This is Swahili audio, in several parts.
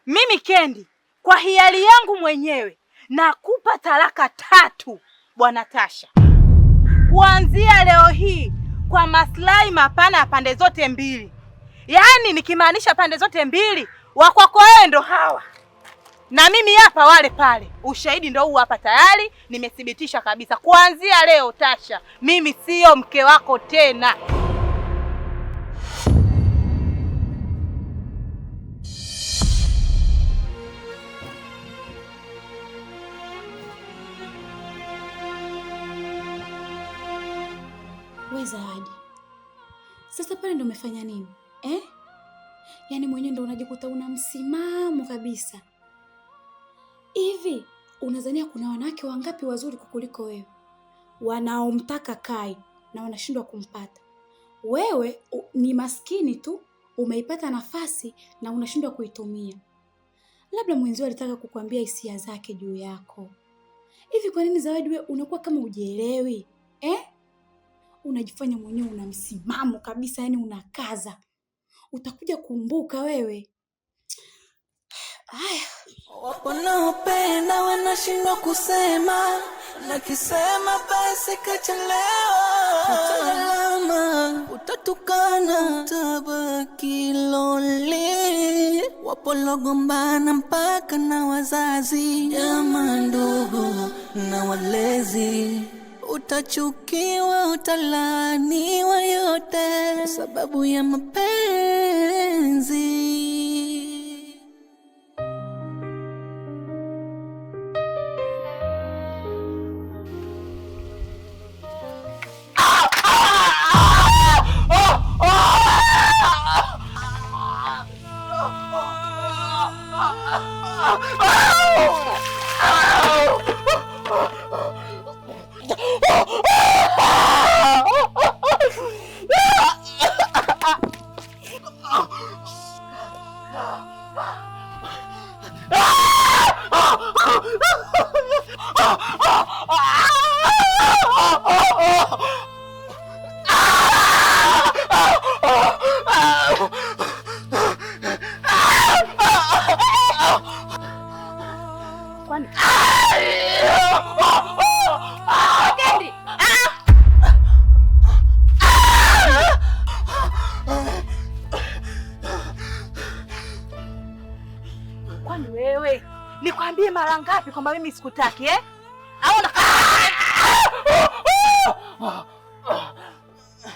Mimi Kendi, kwa hiari yangu mwenyewe nakupa talaka 3 Bwana Tasha. Kuanzia leo hii kwa maslahi mapana ya pande zote mbili. Yaani nikimaanisha pande zote mbili, wakwako wewe ndo hawa na mimi hapa wale pale. Ushahidi ndo huu hapa tayari, nimethibitisha kabisa. Kuanzia leo Tasha, mimi sio mke wako tena. We Zawadi, sasa pale ndo umefanya nini? Yaani mwenyewe ndo unajikuta una msimamo kabisa. Hivi unadhania kuna wanawake wangapi wazuri kukuliko wewe wanaomtaka Kai na wanashindwa kumpata? Wewe ni maskini tu, umeipata nafasi na unashindwa kuitumia. Labda mwenzio alitaka kukuambia hisia zake juu yako. Hivi kwa nini Zawadi wewe unakuwa kama hujielewi? Unajifanya mwenyewe una msimamo kabisa, yani unakaza. Utakuja kumbuka wewe. Haya, wanaopenda wanashindwa kusema, na kisema basi kachelewa. Utalama, utatukana, utabaki lonely. Wapologombana mpaka na wazazi, jamaa, ndugu na walezi. Utachukiwa, utalaniwa, yote sababu ya mapenzi. Kwani wewe nikwambie mara ngapi kwamba mimi sikutaki Au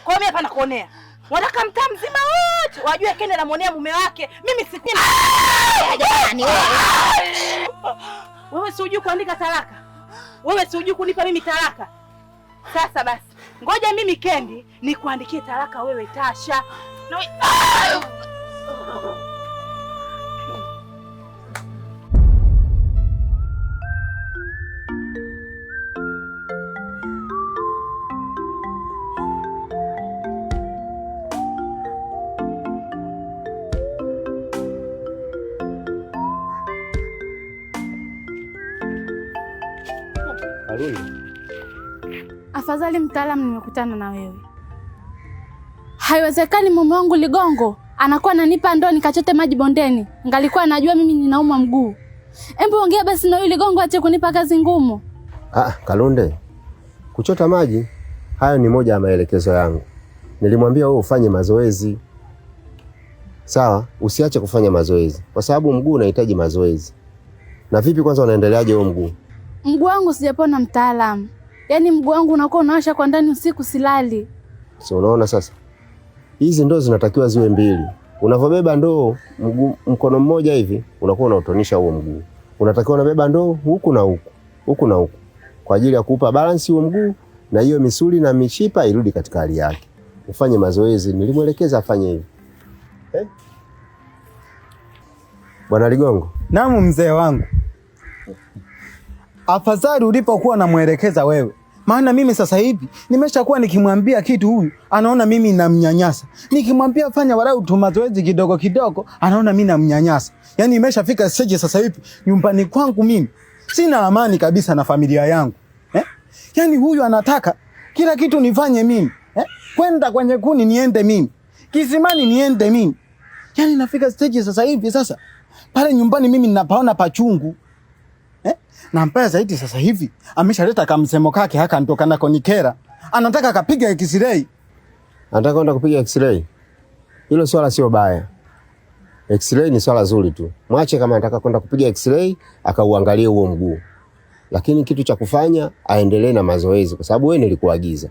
kwa mimi hapa nakuonea. Wanataka mtaa mzima wote wajue Kendi anamuonea mume wake. Mimi sipendi. Jamani wewe. Wewe si unajui kuandika talaka? Wewe si unajui kunipa mimi talaka? Sasa basi, ngoja mimi Kendi nikuandikie talaka wewe Tasha. Na wewe afadhali mtaalamu nimekutana na wewe. Haiwezekani mume wangu Ligongo anakuwa ananipa ndoo nikachote maji bondeni. Ngalikuwa najua mimi ninauma mguu. Hebu ongea basi na yule Ligongo ache kunipa kazi ngumu. Kalunde, kuchota maji hayo ni moja ya maelekezo yangu. Nilimwambia wewe ufanye mazoezi. Sawa, usiache kufanya mazoezi kwa sababu mguu unahitaji mazoezi. Na vipi kwanza unaendeleaje huo mguu? Mguu wangu sijapona mtaalamu. Yaani mguu wangu unakuwa unawasha kwa ndani usiku silali. So unaona sasa? Hizi ndoo zinatakiwa ziwe 2. Unavobeba ndoo mkono mmoja hivi, unakuwa unautonisha huo mguu. Unatakiwa unabeba ndoo huku na huku, huku na huku. Kwa ajili ya kuupa balance huo mguu na hiyo misuli na mishipa irudi katika hali yake. Ufanye mazoezi, nilimwelekeza afanye hivi. Bwana Ligongo. Naam mzee wangu. Afadhali ulipokuwa namuelekeza wewe. Maana mimi sasa hivi nimeshakuwa nikimwambia kitu huyu anaona mimi namnyanyasa. Nikimwambia fanya walau tu mazoezi kidogo kidogo anaona mimi namnyanyasa. Yaani imeshafika stage sasa hivi nyumbani kwangu mimi sina amani kabisa na familia yangu. Yaani huyu anataka kila kitu nifanye mimi. Kwenda kwenye kuni niende mimi. Kisimani niende mimi. Yaani nafika stage sasa hivi sasa Pale nyumbani mimi ninapaona pachungu. Na mbaya zaidi sasa hivi ameshaleta kamsemo kake haka ndoka nako nikera. Anataka akapiga X-ray. Anataka kwenda kupiga X-ray. Hilo swala sio baya. X-ray ni swala zuri tu. Mwache kama anataka kwenda kupiga X-ray akauangalie huo mguu. Lakini kitu cha kufanya aendelee na mazoezi kwa sababu wewe nilikuagiza.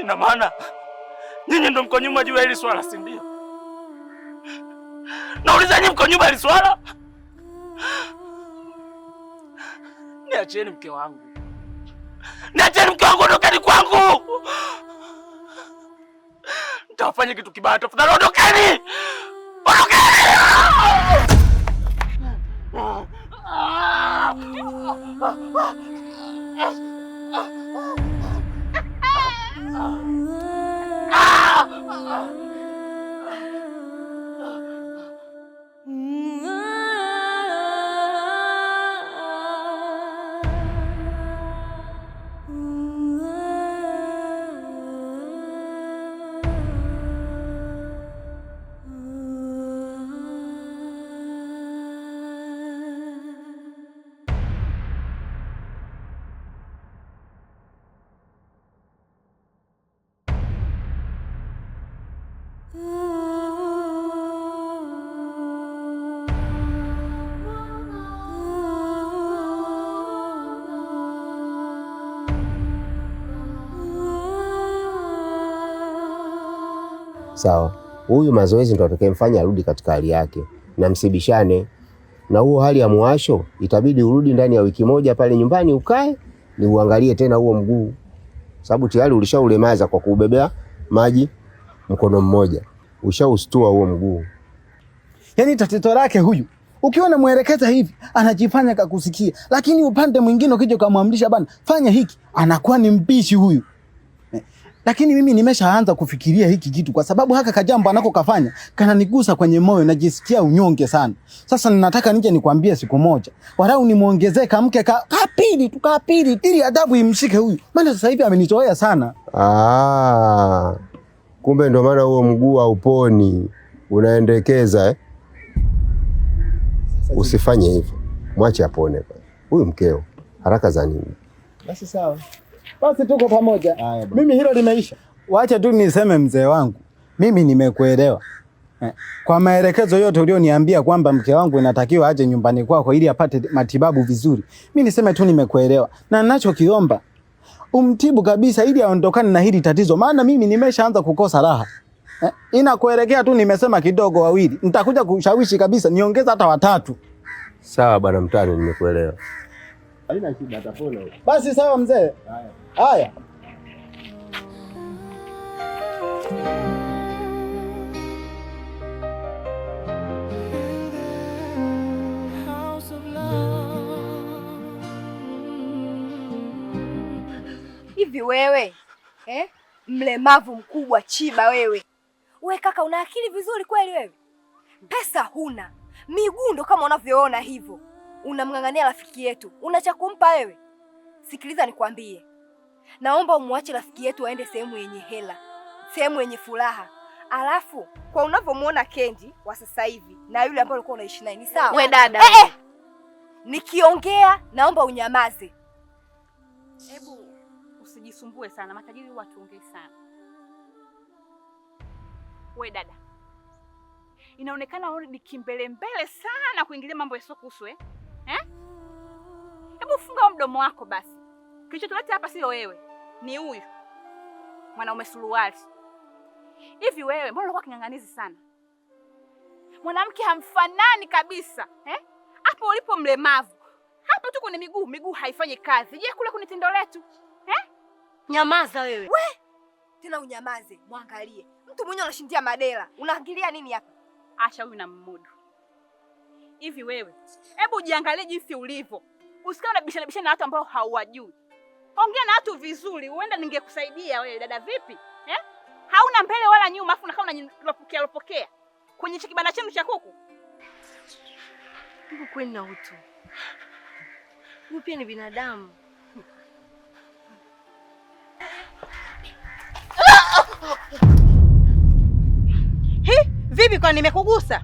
Ina maana nyinyi ndo mko nyuma juu ya hili swala, si ndio? Nauliza, nyinyi mko nyuma ya hili swala? Niachieni mke wangu, niachieni mke wangu, ondokeni kwangu. Nitawafanya kitu kibaya, tafadhali ondokeni, ondokeni. Sawa. Huyu mazoezi ndo atakayemfanya arudi katika hali yake na msibishane. Na huo hali ya muwasho itabidi urudi ndani ya wiki moja pale nyumbani ukae ni uangalie tena huo mguu. Sababu tayari ulishaulemaza kwa kuubebea maji mkono mmoja. Ushaustua huo mguu. Yaani tatizo lake huyu, ukiona muelekeza hivi anajifanya kakusikia, lakini upande mwingine ukija kumwamrisha bana fanya hiki anakuwa ni mpishi huyu. Lakini mimi nimeshaanza kufikiria hiki kitu kwa sababu haka kajambo anako kafanya kananigusa kwenye moyo, najisikia unyonge sana. Sasa ninataka nije nikwambie siku moja, walau nimuongezee kamke kapili ili adabu imshike huyu. Maana sasa hivi amenizoea sana. Kumbe ndo maana huo mguu hauponi. Unaendekeza Usifanye hivyo. Mwache apone. Huyu mkeo haraka za nini? Basi sawa. Basi tuko pamoja. Mimi hilo limeisha. Wacha tu niseme mzee wangu, mimi nimekuelewa. Kwa maelekezo yote ulioniambia kwamba mke wangu inatakiwa aje nyumbani kwako ili apate matibabu vizuri, mimi niseme tu nimekuelewa. Na ninachokiomba umtibu kabisa ili aondokane na hili tatizo, maana mimi nimeshaanza kukosa raha. Inakuelekea tu nimesema kidogo wawili. Nitakuja kushawishi kabisa niongeza hata watatu. Sawa bwana Mtani, nimekuelewa. Haina shida, atapona. Basi sawa mzee. Haya. Hivi wewe mlemavu mkubwa chiba wewe. We kaka, una akili vizuri kweli wewe? Pesa huna, miguu ndo kama unavyoona hivyo. Unamng'ang'ania rafiki yetu, una cha kumpa wewe? Sikiliza nikwambie, naomba umwache rafiki yetu aende sehemu yenye hela, sehemu yenye furaha. Alafu kwa unavyomuona Kendi wa sasa hivi na yule ambaye ulikuwa unaishi naye ni sawa? We dada, nikiongea naomba unyamaze. Hebu usijisumbue sana, matajiri huwa tuongee sana. We dada, Inaonekana wewe ni kimbele mbele sana kuingilia mambo yasiokuhusu Hebu funga mdomo wako basi. Kilichotuleta hapa sio wewe, ni huyu mwanaume suruali. Hivi wewe mbona unakuwa king'ang'anizi sana? Mwanamke hamfanani kabisa. Hapo ulipo mlemavu. Hapo tu kwenye miguu haifanyi kazi. Je, kule kwenye tendo letu? Nyamaza wewe. Tena unyamaze, muangalie. Mtu mwenyewe anashindia madela. Unaangalia nini hapa? Acha huyu na mmudu. Hivi wewe, hebu jiangalie jinsi ulivyo. Usikae unabishana na watu ambao hauwajui. Ongea na watu vizuri, huenda ningekusaidia wewe dada vipi? Hauna mbele wala nyuma, afu unakaa unalopokea kwenye kibanda chenu cha kuku. Huko kweli na utu. Huyu pia ni binadamu. Vipi kwa nimekugusa?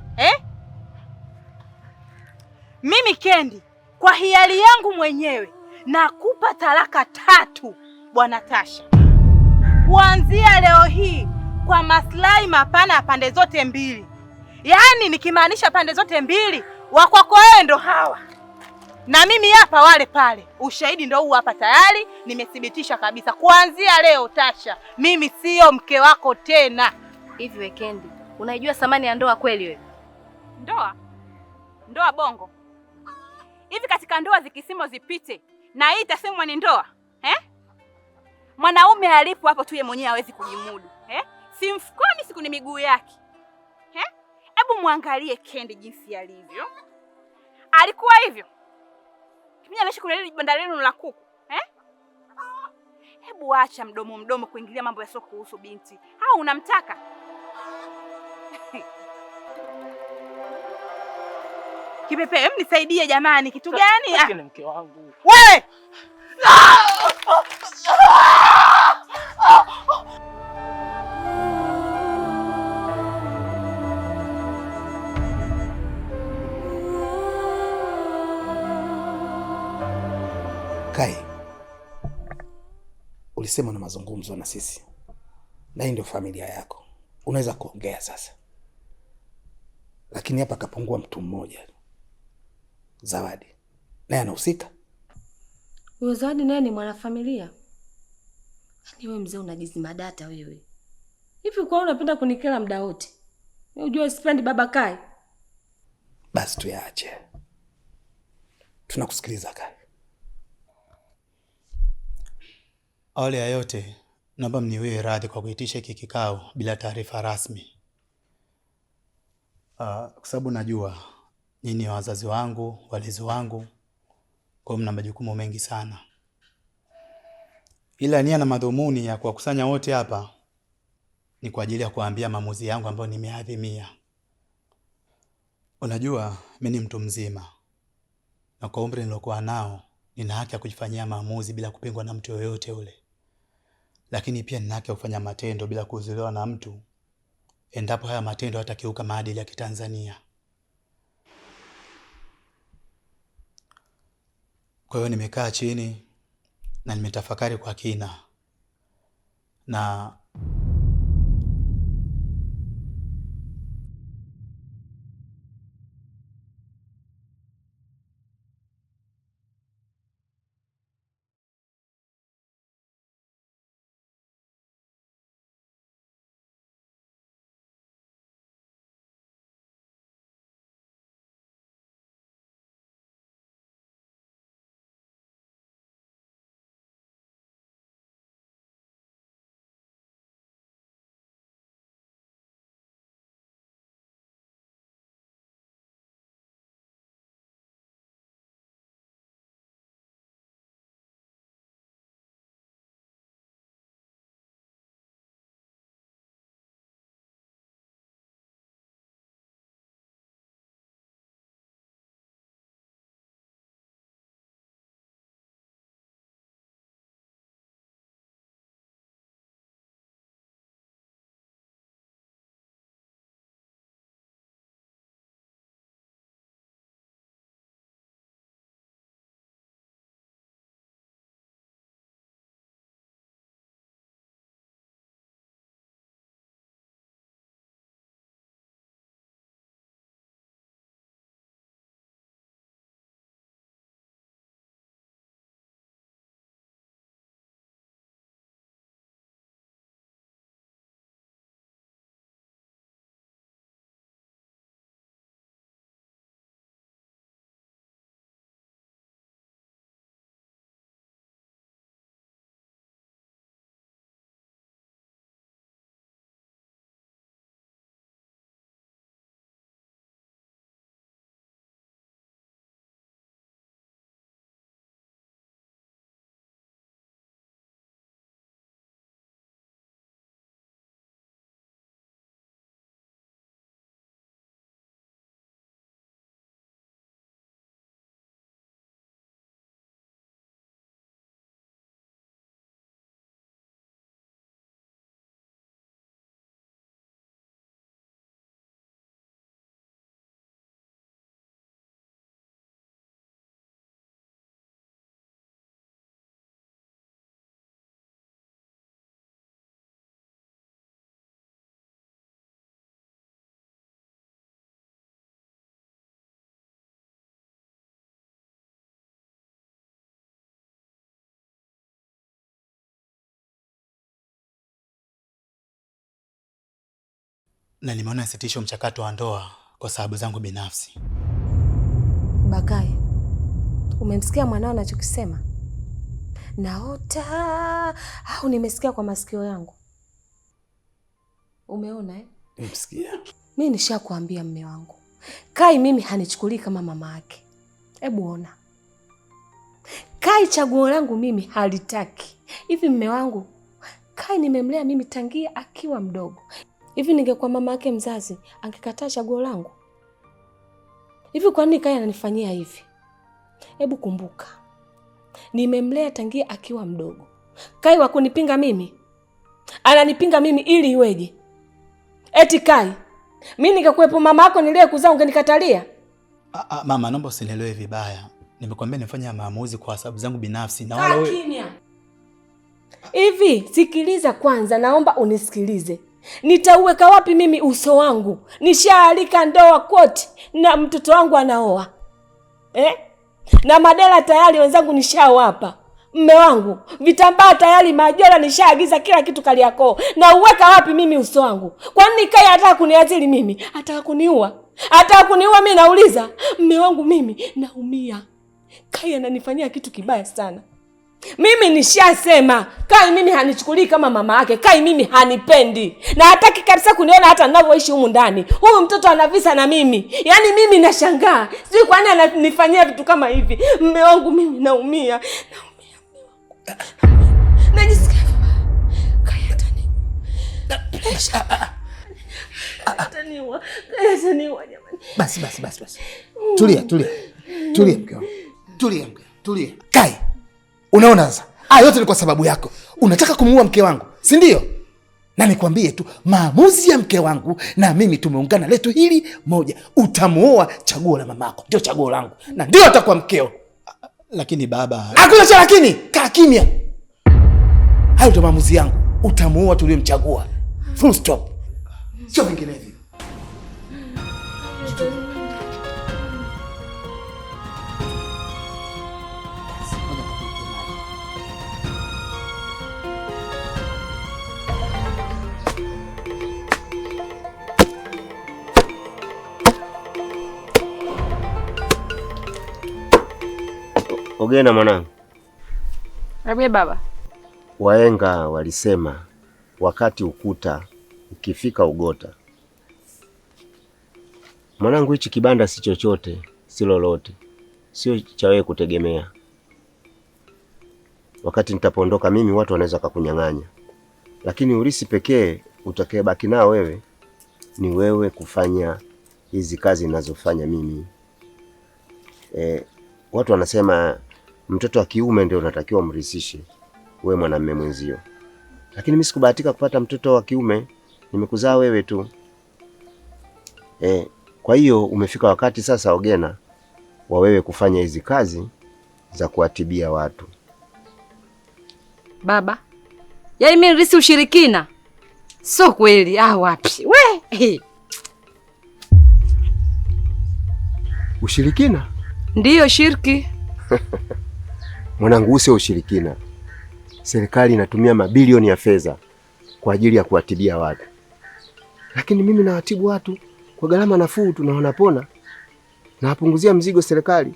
Mimi Kendi, kwa hiari yangu mwenyewe nakupa talaka 3 Bwana Tasha. Kuanzia leo hii kwa maslahi mapana ya pande zote mbili. Yaani nikimaanisha pande zote mbili, wakwako wewe ndo hawa. Na mimi hapa wale pale. Ushahidi ndo huu hapa tayari, nimethibitisha kabisa. Kuanzia leo Tasha, mimi sio mke wako tena. Hivi we Kendi, unaijua thamani ya ndoa kweli wewe? Ndoa? Ndoa bongo. Hivi katika ndoa zikisimo zipite, na hii itasemwa ni ndoa? Mwanaume alipo hapo tu yeye mwenyewe hawezi kujimudu. Si mfukoni, siku ni miguu yake. Hebu muangalie Kendi jinsi alivyo. Alikuwa hivyo? Kimya anaishi kule ile banda lenu la kuku. Hebu acha mdomo kuingilia mambo yasio kuhusu binti. Au unamtaka? Kipepe, nisaidie jamani, kitu gani? Ni mke wangu. Wewe! Kai, ulisema na mazungumzo na sisi, na hii ndio familia yako, unaweza kuongea sasa. Lakini hapa kapungua mtu mmoja, Zawadi, naye anahusika. Huyo Zawadi naye ni mwanafamilia. Yaani wewe mzee unajizima data wewe. Hivi kwa unapenda kunikela muda wote? Unajua sipendi baba Kai. Basi tuyaache. Tunakusikiliza Kai. Awali ya yote, naomba mniwie radhi kwa kuitisha hiki kikao bila taarifa rasmi. Kwa sababu najua nyinyi wazazi wangu, walezi wangu, kwa mna majukumu mengi sana. Ila nia na madhumuni ya kuwakusanya wote hapa ni kwa ajili ya kuambia maamuzi yangu ambayo nimeadhimia. Unajua, mimi ni mtu mzima. Na kwa umri nilokuwa nao, nina haki ya kujifanyia maamuzi bila kupingwa na mtu yoyote ule. Lakini pia nina haki ya kufanya matendo bila kuzuiliwa na mtu, endapo haya matendo hatakiuka maadili ya Kitanzania. Kwa hiyo nimekaa chini na nimetafakari kwa kina, na na nimeona nisitishe mchakato wa ndoa kwa sababu zangu binafsi. Bakai, umemsikia mwanao anachokisema? Naota au nimesikia kwa masikio yangu? Umeona Nimesikia. Mimi nishakwambia mme wangu, Kai mimi hanichukulii kama mama yake. Hebu ona, Kai chaguo langu mimi halitaki. Hivi mme wangu, Kai nimemlea mimi tangia akiwa mdogo. Hivi ningekuwa mama yake mzazi, angekataa chaguo langu? Hivi kwa nini Kai ananifanyia hivi? Hebu kumbuka, nimemlea tangia akiwa mdogo. Kai wa kunipinga mimi, ananipinga mimi ili iweje? Eti Kai, mimi ningekuwepo mama yako nilie kuzaa ungenikatalia? Mama, naomba usinielewe vibaya. Nimekwambia nifanye maamuzi kwa sababu zangu binafsi na wala wewe. Kimya. Hivi sikiliza kwanza, naomba unisikilize. Nitauweka wapi mimi uso wangu? Nishaalika ndoa kote na mtoto wangu anaoa. Na madela tayari wenzangu nishawapa. Mme wangu, vitambaa tayari, majora nishaagiza, kila kitu Kariakoo. Na uweka wapi mimi uso wangu? Kwa nini Kai anataka kuniazili mimi? Anataka kuniua. Anataka kuniua mimi, nauliza. Mme wangu mimi naumia. Kai ananifanyia kitu kibaya sana. Mimi nishasema, Kai mimi hanichukulii kama mama yake. Kai mimi hanipendi. Na hataki kabisa kuniona hata ninavyoishi humu ndani. Huyu mtoto anavisa na mimi. Yaani mimi nashangaa. Sijui kwa nini ananifanyia vitu kama hivi. Mme wangu mimi naumia. Najisikia Kai ataniua. Kai ataniua jamani. Basi. Tulia mke wangu. Tulia. Kai, unaona sasa? Yote ni kwa sababu yako. Unataka kumuua mke wangu, si ndio? Na nikwambie tu, maamuzi ya mke wangu na mimi tumeungana letu hili moja. Utamuoa, chaguo la mamako ndio chaguo langu. Na ndio atakuwa mkeo. Lakini baba, hakuna cha lakini. Kaa kimya. Hayo ndio maamuzi yangu. Utamuoa tuliyomchagua. Full stop. Sio vinginevyo. Ogena mwanangu. Rabie baba. Wahenga walisema wakati ukuta ukifika ugota. Mwanangu, hichi kibanda si chochote, si lolote. Sio cha wewe kutegemea. Wakati nitapondoka mimi watu wanaweza kukunyang'anya. Lakini urisi pekee utakayebaki nao wewe ni wewe kufanya hizi kazi ninazofanya mimi. Watu wanasema mtoto wa kiume ndio unatakiwa mrisishe wewe mwanamume mwenzio. Lakini mimi sikubahatika kupata mtoto wa kiume, nimekuzaa wewe tu. Kwa hiyo umefika wakati sasa Ogena wa wewe kufanya hizi kazi za kuatibia watu. Baba, yaani mimi nirisi ushirikina? Sio kweli. Wapi? We! Ushirikina? Ndiyo shirki. Mwanangu, usio ushirikina. Serikali inatumia mabilioni ya fedha kwa ajili ya kuatibia watu. Lakini mimi nawatibu watu kwa gharama nafuu tu na wanapona. Na wapunguzia mzigo serikali.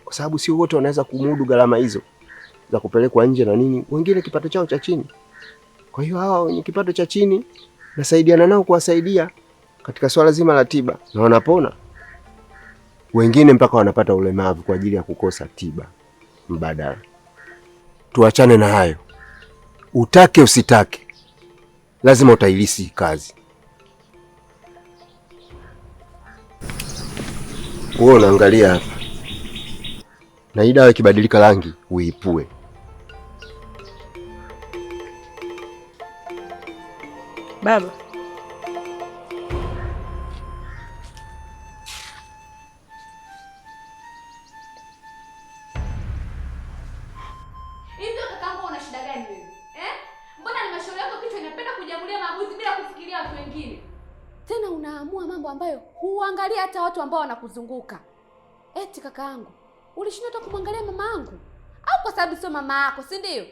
Kwa sababu sio wote wanaweza kumudu gharama hizo za kupelekwa nje na nini. Wengine kipato chao cha chini. Kwa hiyo hao wenye kipato cha chini nasaidiana nao kuwasaidia katika swala zima la tiba na wanapona. Wengine mpaka wanapata ulemavu kwa ajili ya kukosa tiba mbadala. Tuachane na hayo. Utake usitake, lazima utailisi kazi. Wewe unaangalia hapa. Na hii dawa ikibadilika rangi uipue. Baba. Hivyo kakaangu una shida gani wewe? Mbona halmashauri yako kichwa inapenda kujamulia maamuzi bila kufikiria watu wengine? Tena unaamua mambo ambayo huangalia hata watu ambao wanakuzunguka. Eti kakaangu, ulishindwa hata kumwangalia mama yangu? Au kwa sababu sio mama yako, si ndio?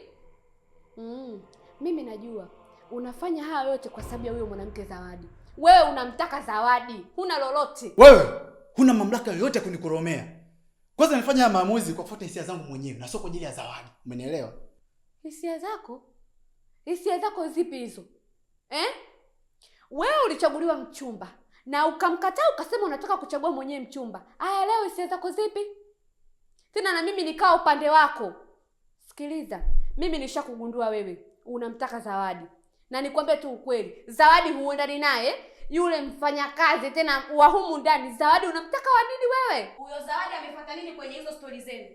Mimi najua. unafanya haya yote kwa sababu ya huyo mwanamke Zawadi. Wewe unamtaka Zawadi, huna lolote. Wewe huna mamlaka yoyote kunikoromea. Kwanza nifanya maamuzi kwa kufuata hisia zangu mwenyewe na sio kwa ajili ya Zawadi. Umenielewa? Hisia zako? Hisia zako zipi hizo? Wewe ulichaguliwa mchumba na ukamkataa, ukasema unataka kuchagua mwenyewe mchumba. Aya, leo hisia zako zipi? Tena na mimi nikaa upande wako. Sikiliza, mimi nishakugundua wewe unamtaka Zawadi. Na nikwambie tu ukweli, Zawadi huendani naye, yule mfanyakazi tena wa humu ndani. Zawadi unamtaka wa nini wewe? Huyo Zawadi amefuata nini kwenye hizo stori zenu?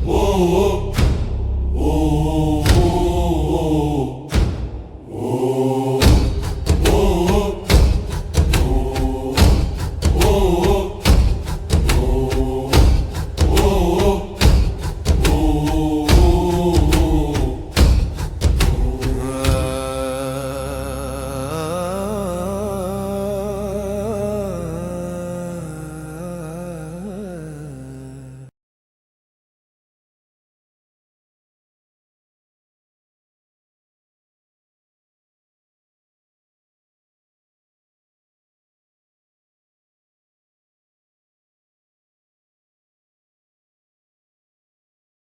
oh, oh.